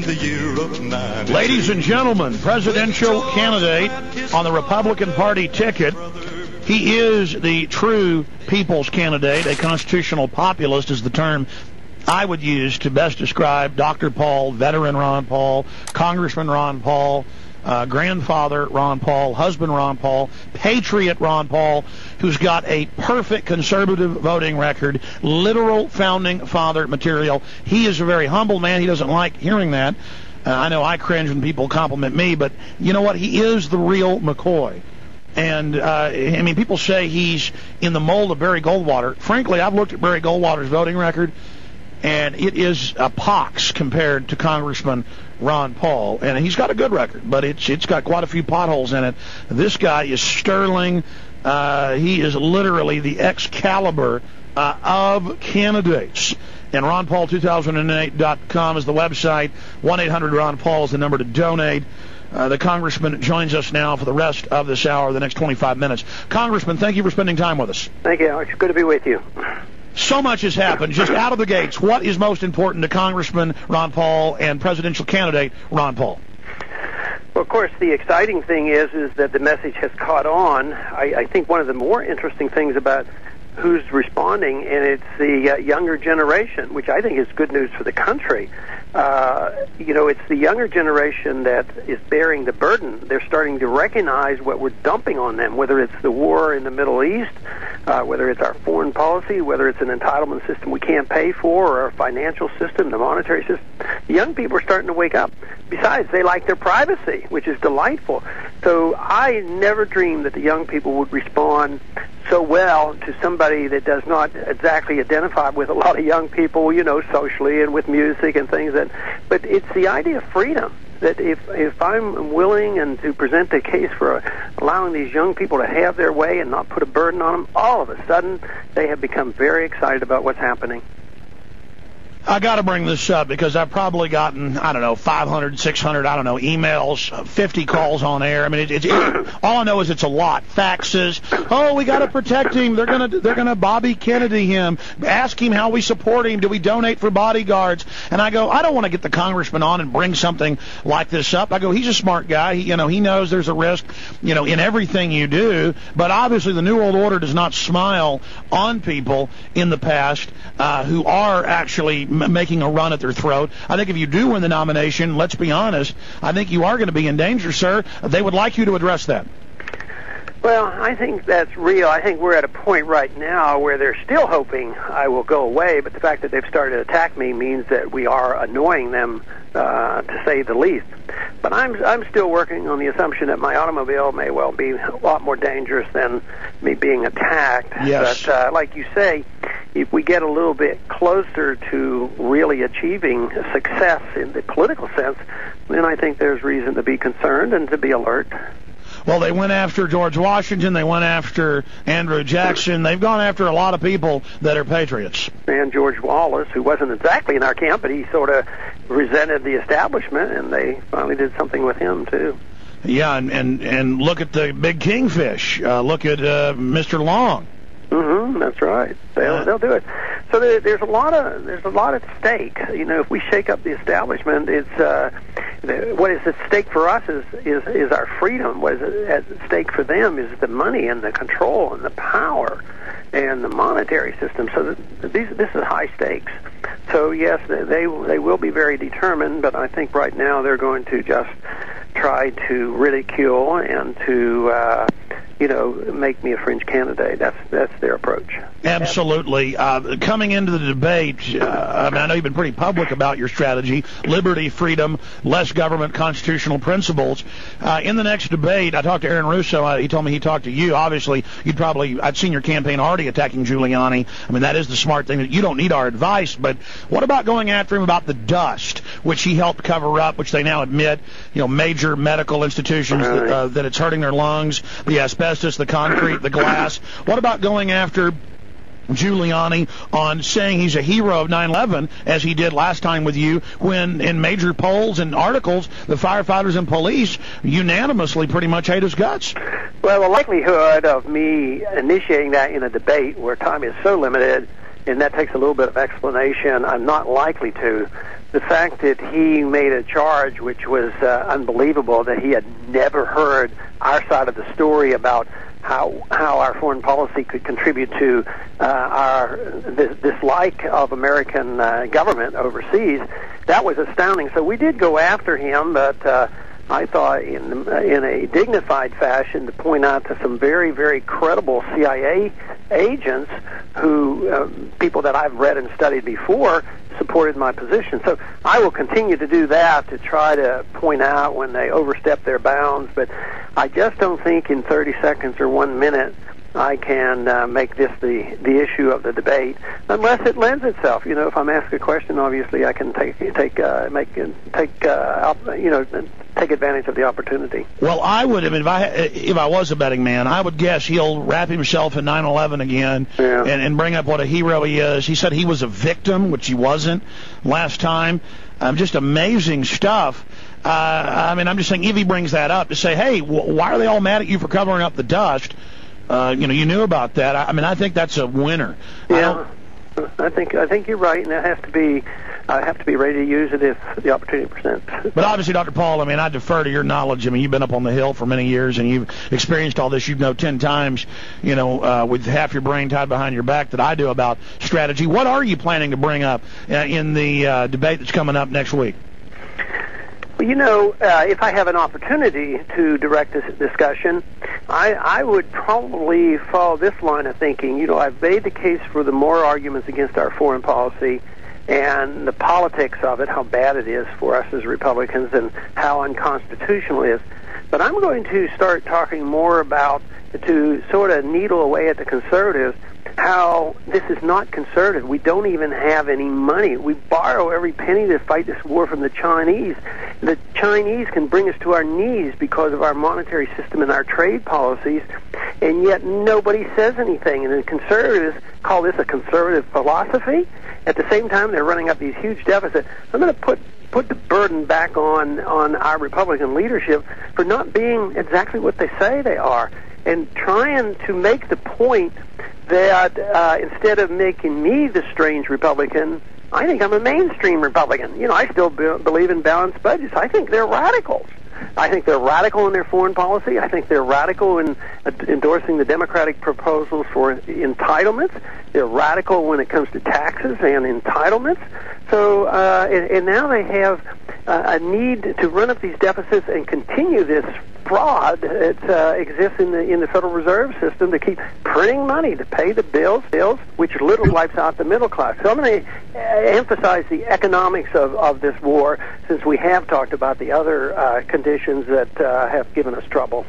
the year of 93. Ladies and gentlemen, presidential candidate on the Republican Party ticket. He is the true people's candidate. A constitutional populist is the term I would use to best describe Dr. Paul, veteran Ron Paul, Congressman Ron Paul, grandfather Ron Paul, husband Ron Paul, patriot Ron Paul, who's got a perfect conservative voting record, literal founding father material. He is a very humble man. He doesn't like hearing that. I know I cringe when people compliment me, but you know what? He is the real McCoy. And, I mean, people say he's in the mold of Barry Goldwater. Frankly, I've looked at Barry Goldwater's voting record, and it is a pox compared to Congressman Ron Paul. And he's got a good record, but it's got quite a few potholes in it. This guy is sterling. He is literally the Excalibur of candidates. And RonPaul2008.com is the website. 1-800-RON-PAUL is the number to donate. The Congressman joins us now for the rest of this hour, the next 25 minutes. Congressman, thank you for spending time with us. Thank you, Alex. Good to be with you. So much has happened. Just out of the gates, what is most important to Congressman Ron Paul and presidential candidate Ron Paul? Well, of course, the exciting thing is that the message has caught on. I think one of the more interesting things about who's responding, and it's the younger generation, which I think is good news for the country. It's the younger generation that is bearing the burden. They're starting to recognize what we're dumping on them, whether it's the war in the Middle East, whether it's our foreign policy, whether it's an entitlement system we can't pay for, or our financial system, the monetary system. The young people are starting to wake up. Besides, they like their privacy, which is delightful. So I never dreamed that the young people would respond so well to somebody that does not exactly identify with a lot of young people, socially and with music and things. But it's the idea of freedom, that if I'm willing and to present the case for allowing these young people to have their way and not put a burden on them, all of a sudden they have become very excited about what's happening. I got to bring this up because I've probably gotten, 500, 600, emails, 50 calls on air. I mean, all I know is it's a lot. Faxes. Oh, we got to protect him. They're gonna Bobby Kennedy him. Ask him how we support him. Do we donate for bodyguards? And I go, I don't want to get the congressman on and bring something like this up. I go, he's a smart guy. He knows there's a risk, in everything you do. But obviously, the New World Order does not smile on people in the past who are actually making a run at their throat. I think if you do win the nomination, let's be honest, I think you are going to be in danger, sir. They would like you to address that. Well, I think that's real. I think we're at a point right now where they're still hoping I will go away, but the fact that they've started to attack me means that we are annoying them, to say the least. But I'm still working on the assumption that my automobile may well be a lot more dangerous than me being attacked. Yes. But like you say, if we get a little bit closer to really achieving success in the political sense, then I think there's reason to be concerned and to be alert. Well, they went after George Washington. They went after Andrew Jackson. They've gone after a lot of people that are patriots. And George Wallace, who wasn't exactly in our camp, but he sort of resented the establishment, and they finally did something with him, too. Yeah, and look at the big kingfish. Look at Mr. Long. That's right. They'll do it. So there's a lot at stake. If we shake up the establishment, it's what is at stake for us is our freedom. What is at stake for them is the money and the control and the power and the monetary system. So this is high stakes. So yes, they will be very determined, but I think right now they're going to just try to ridicule and to make me a fringe candidate. That's their approach. Absolutely. Coming into the debate, I know you've been pretty public about your strategy: liberty, freedom, less government, constitutional principles. In the next debate, I talked to Aaron Russo. He told me he talked to you. Obviously, I'd seen your campaign already attacking Giuliani. I mean, that is the smart thing. That you don't need our advice. But what about going after him about the dust, which he helped cover up, which they now admit, major medical institutions that it's hurting their lungs, the asbestos, the concrete, the glass. What about going after Giuliani on saying he's a hero of 9/11, as he did last time with you, when in major polls and articles, the firefighters and police unanimously pretty much hate his guts? Well, the likelihood of me initiating that in a debate where time is so limited and that takes a little bit of explanation. I'm not likely to. The fact that he made a charge which was unbelievable, that he had never heard our side of the story about how our foreign policy could contribute to our dislike of American government overseas, that was astounding. So we did go after him, but I thought in a dignified fashion, to point out to some very, very credible CIA agents who, people that I've read and studied before, supported my position. So I will continue to do that, to try to point out when they overstep their bounds, but I just don't think in 30 seconds or 1 minute I can make this the issue of the debate, unless it lends itself. You know, if I'm asked a question, obviously I can take advantage of the opportunity. Well, I would, I mean, if I was a betting man, I would guess he'll wrap himself in 9/11 again, and bring up what a hero he is. He said he was a victim, which he wasn't last time. Just amazing stuff. I mean, I'm just saying, if he brings that up to say, hey, why are they all mad at you for covering up the dust? You knew about that. I mean, I think that's a winner. Yeah, I think you're right, and I have to be ready to use it if the opportunity presents. But obviously, Dr. Paul, I mean, I defer to your knowledge. I mean, you've been up on the Hill for many years, and you've experienced all this. You know 10 times, with half your brain tied behind your back that I do about strategy. What are you planning to bring up in the debate that's coming up next week? Well, if I have an opportunity to direct this discussion, I would probably follow this line of thinking. I've made the case for the moral arguments against our foreign policy and the politics of it, how bad it is for us as Republicans and how unconstitutional it is. But I'm going to start talking more about, to sort of needle away at the conservatives, how this is not conservative. We don't even have any money. We borrow every penny to fight this war from the Chinese. The Chinese can bring us to our knees because of our monetary system and our trade policies, and yet nobody says anything. And the conservatives call this a conservative philosophy. At the same time, they're running up these huge deficits. I'm going to put the burden back on our Republican leadership for not being exactly what they say they are, and trying to make the point that instead of making me the strange Republican, I think I'm a mainstream Republican. I still believe in balanced budgets. I think they're radicals. I think they're radical in their foreign policy. I think they're radical in endorsing the Democratic proposals for entitlements. They're radical when it comes to taxes and entitlements. So, and now they have a need to run up these deficits and continue this fraud that exists in the Federal Reserve System, to keep printing money to pay the bills, which literally wipes out the middle class. So I'm going to emphasize the economics of this war, since we have talked about the other conditions that have given us trouble.